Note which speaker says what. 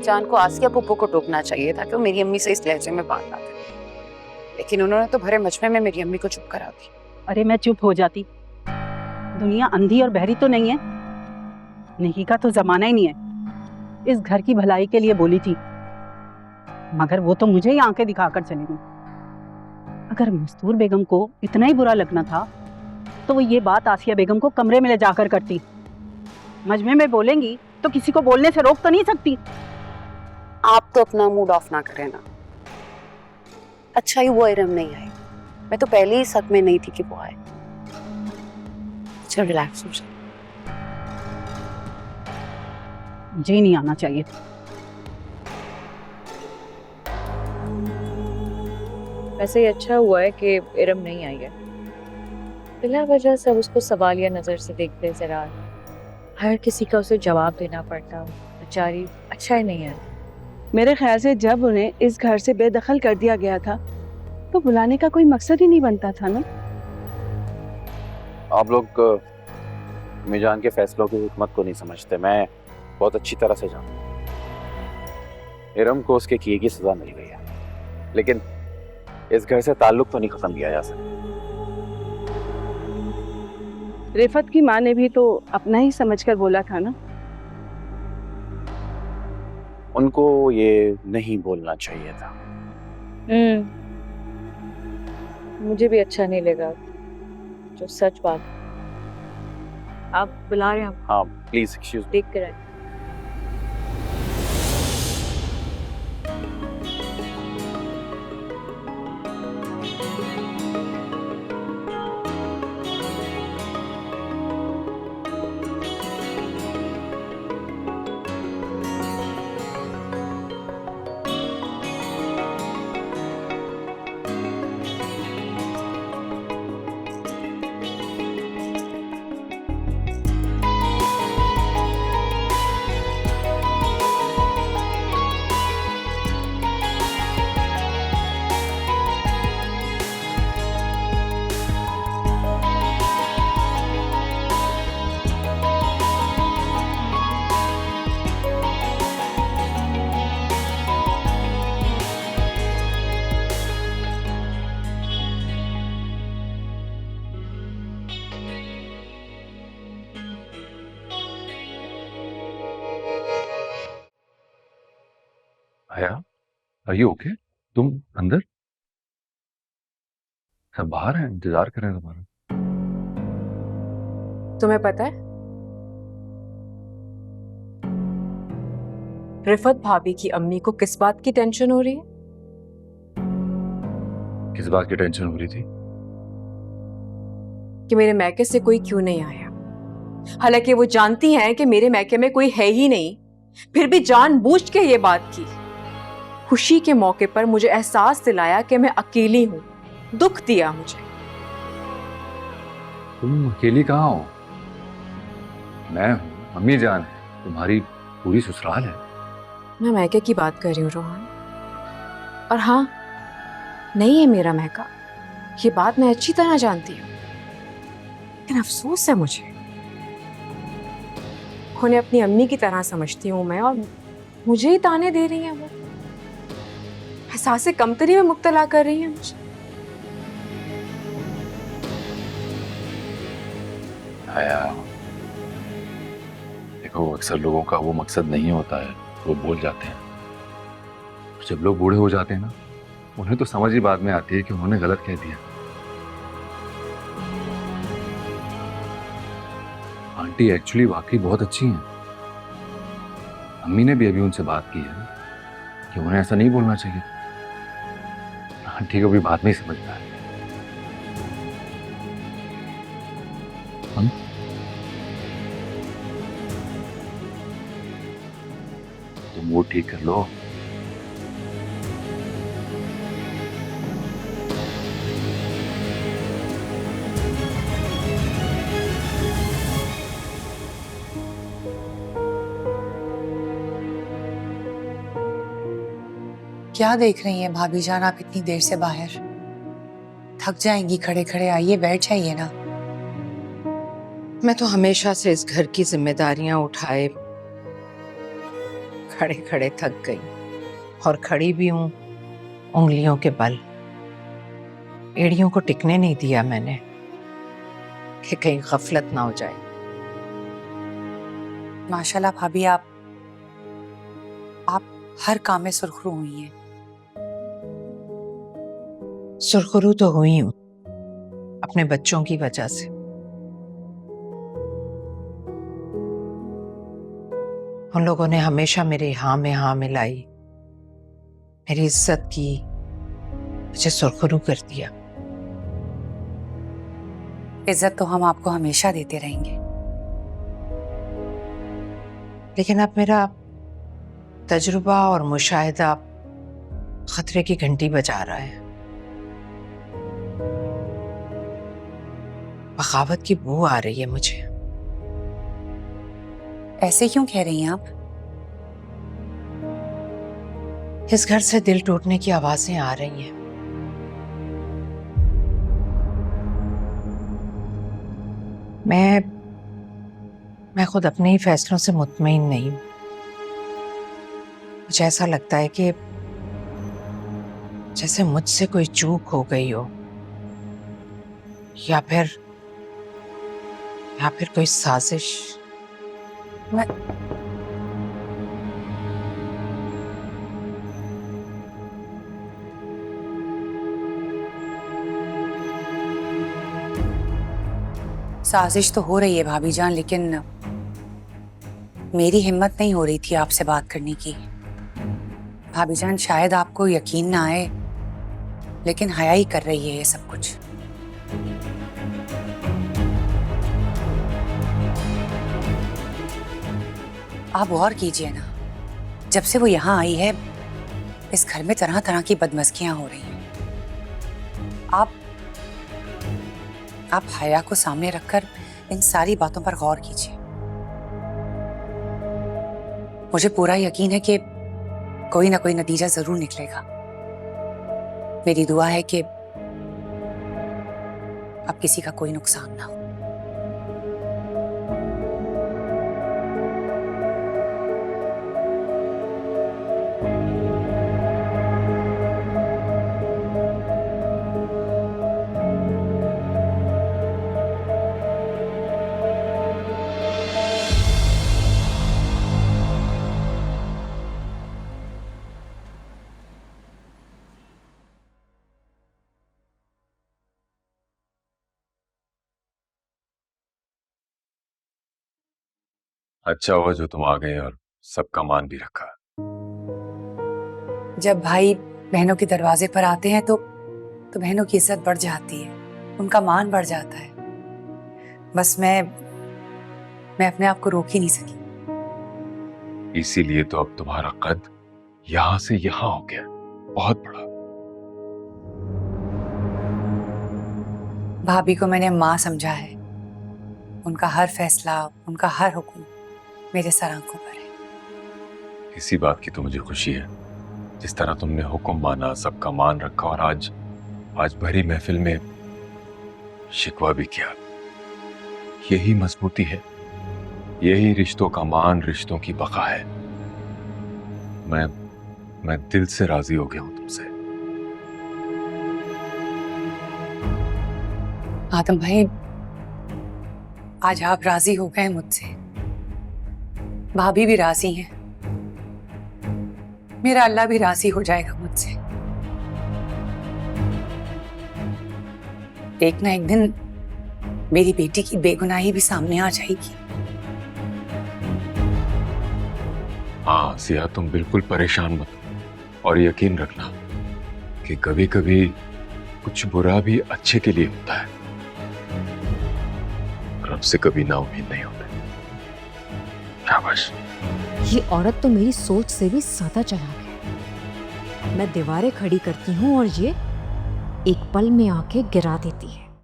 Speaker 1: जान को आसिया पुप्पो को टोकना चाहिए था कि वो मेरी अम्मी से इस लहजे में बात ना करे, लेकिन उन्होंने तो भरे मजमे में मेरी अम्मी को चुप करा दी।
Speaker 2: अरे मैं चुप हो जाती, दुनिया अंधी और बहरी तो नहीं है, नहीं का तो जमाना ही नहीं है। इस घर की भलाई के लिए बोली थी, मगर वो तो मुझे ही आंखें दिखाकर चली गई। अगर मस्तूर बेगम को इतना ही बुरा लगना था तो वो ये बात आसिया बेगम को कमरे में ले जाकर करती। मजमे में बोलेंगी तो किसी को बोलने से रोक तो नहीं सकती।
Speaker 1: आप तो अपना मूड ऑफ ना करें ना। अच्छा ही वो इरम नहीं आई, मैं तो पहले ही शक में नहीं थी कि वो आए। चल रिलैक्स हो जाए।
Speaker 2: मुझे नहीं आना चाहिए था।
Speaker 3: वैसे ही अच्छा हुआ है कि इरम नहीं आई है, बिला वजह सब उसको सवालिया नजर से देखते जरा, हर किसी का उसे जवाब देना पड़ता। बेचारी अच्छा ही नहीं है।
Speaker 4: मेरे ख्याल से जब उन्हें इस घर से बेदखल कर दिया गया था तो बुलाने का कोई मकसद ही नहीं बनता था ना।
Speaker 5: आप लोग मिजान के फैसलों की हिकमत को नहीं समझते, मैं बहुत अच्छी तरह से जानता हूँ। इरम को उसके किए की सजा मिल गई है, लेकिन इस घर से ताल्लुक तो नहीं खत्म किया जा सकता।
Speaker 4: रिफत की माँ ने भी तो अपना ही समझकर बोला था ना।
Speaker 5: उनको ये नहीं बोलना चाहिए था।
Speaker 3: मुझे भी अच्छा नहीं लगा जो सच बात। आप बुला रहे हैं?
Speaker 5: हाँ प्लीज एक्सक्यूज।
Speaker 3: देख कर आए।
Speaker 6: आया, आर यू ओके? तुम अंदर? सब बाहर हैं, इंतजार कर रहे हैं तुम्हारा।
Speaker 7: तुम्हें पता है रिफत भाभी की अम्मी को किस बात की टेंशन हो रही है?
Speaker 6: किस बात की टेंशन हो रही थी?
Speaker 7: कि मेरे मैके से कोई क्यों नहीं आया। हालांकि वो जानती हैं कि मेरे मैके में कोई है ही नहीं, फिर भी जानबूझ के ये बात की। खुशी के मौके पर मुझे एहसास दिलाया कि मैं अकेली हूं, दुख दिया मुझे।
Speaker 6: तुम अकेली कहाँ हो? मैं हूँ, मम्मी जान है, तुम्हारी पूरी ससुराल है।
Speaker 7: मैं मैके की बात कर रही हूँ रोहन। और हाँ, नहीं है मेरा मैका, ये बात मैं अच्छी तरह जानती हूँ, लेकिन अफसोस है मुझे। उन्हें अपनी अम्मी की तरह समझती हूँ मैं, और मुझे ही ताने दे रही हैं वो, एहसास कमतरी में मुब्तला कर रही हैं मुझे।
Speaker 6: आया, देखो अक्सर लोगों का वो मकसद नहीं होता है, वो बोल जाते हैं। जब लोग बूढ़े हो जाते हैं ना, उन्हें तो समझ ही बाद में आती है कि उन्होंने गलत कह दिया। आंटी एक्चुअली वाकई बहुत अच्छी हैं। अम्मी ने भी अभी उनसे बात की है कि उन्हें ऐसा नहीं बोलना चाहिए। आंटी को भी बात नहीं समझना है। तुम वो ठीक कर लो।
Speaker 8: क्या देख रही हैं भाभी जान आप इतनी देर से बाहर? थक जाएंगी खड़े खड़े, आइए बैठ जाइए ना।
Speaker 9: मैं तो हमेशा से इस घर की जिम्मेदारियां उठाए खड़े खड़े थक गई और खड़ी भी हूं उंगलियों के बल। एड़ियों को टिकने नहीं दिया मैंने कि कहीं गफलत ना हो जाए।
Speaker 8: माशाल्लाह भाभी, आप हर काम में सुरखरू हुई हैं।
Speaker 9: सुरखरू तो हुई हूं अपने बच्चों की वजह से। उन लोगों ने हमेशा मेरे हाँ में हाँ मिलाई, मेरी इज्जत की, मुझे सुरखरू कर दिया।
Speaker 8: इज्जत तो हम आपको हमेशा देते रहेंगे,
Speaker 9: लेकिन अब मेरा तजुर्बा और मुशाहिदा खतरे की घंटी बजा रहा है। बगावत की बू आ रही है मुझे।
Speaker 8: ऐसे क्यों कह रही हैं आप?
Speaker 9: इस घर से दिल टूटने की आवाजें आ रही हैं। मैं खुद अपने ही फैसलों से मुतमईन नहीं हूं। मुझे ऐसा लगता है कि जैसे मुझसे कोई चूक हो गई हो, या फिर कोई साजिश।
Speaker 8: मैं साजिश तो हो रही है भाभी जान, लेकिन मेरी हिम्मत नहीं हो रही थी आपसे बात करने की। भाभी जान, शायद आपको यकीन ना आए, लेकिन हया ही कर रही है ये सब कुछ। आप गौर कीजिए ना, जब से वो यहाँ आई है इस घर में तरह तरह की बदमज़गियां हो रही हैं। आप हया को सामने रखकर इन सारी बातों पर गौर कीजिए। मुझे पूरा यकीन है कि कोई ना कोई नतीजा जरूर निकलेगा। मेरी दुआ है कि अब किसी का कोई नुकसान ना हो।
Speaker 6: अच्छा हुआ जो तुम आ गए और सबका मान भी रखा।
Speaker 8: जब भाई बहनों के दरवाजे पर आते हैं तो बहनों की इज्जत बढ़ जाती है, उनका मान बढ़ जाता है। बस मैं अपने आप को रोक ही नहीं सकी।
Speaker 6: इसीलिए तो अब तुम्हारा कद यहां से यहां हो गया, बहुत बड़ा।
Speaker 8: भाभी को मैंने माँ समझा है। उनका हर फैसला, उनका हर हुक्म मेरे सर आंखों पर है।
Speaker 6: इसी बात की तो मुझे खुशी है, जिस तरह तुमने हुक्म माना, सबका मान रखा और आज भरी महफिल में शिकवा भी किया। यही मजबूती है, यही रिश्तों का मान, रिश्तों की बका है। मैं दिल से राजी हो गया हूं तुमसे।
Speaker 8: आदम भाई, आज आप राजी हो गए मुझसे, भाभी भी राजी हैं, मेरा अल्लाह भी राजी हो जाएगा मुझसे। एक ना एक दिन मेरी बेटी की बेगुनाही भी सामने आ जाएगी।
Speaker 6: हाँ सिया, तुम बिल्कुल परेशान मत हो और यकीन रखना कि कभी कभी कुछ बुरा भी अच्छे के लिए होता है। रब से कभी ना उम्मीद नहीं होती। शाबाश।
Speaker 10: ये औरत तो मेरी सोच से भी ज्यादा चालाक है। मैं दीवारें खड़ी करती हूँ और ये एक पल में आके गिरा देती है।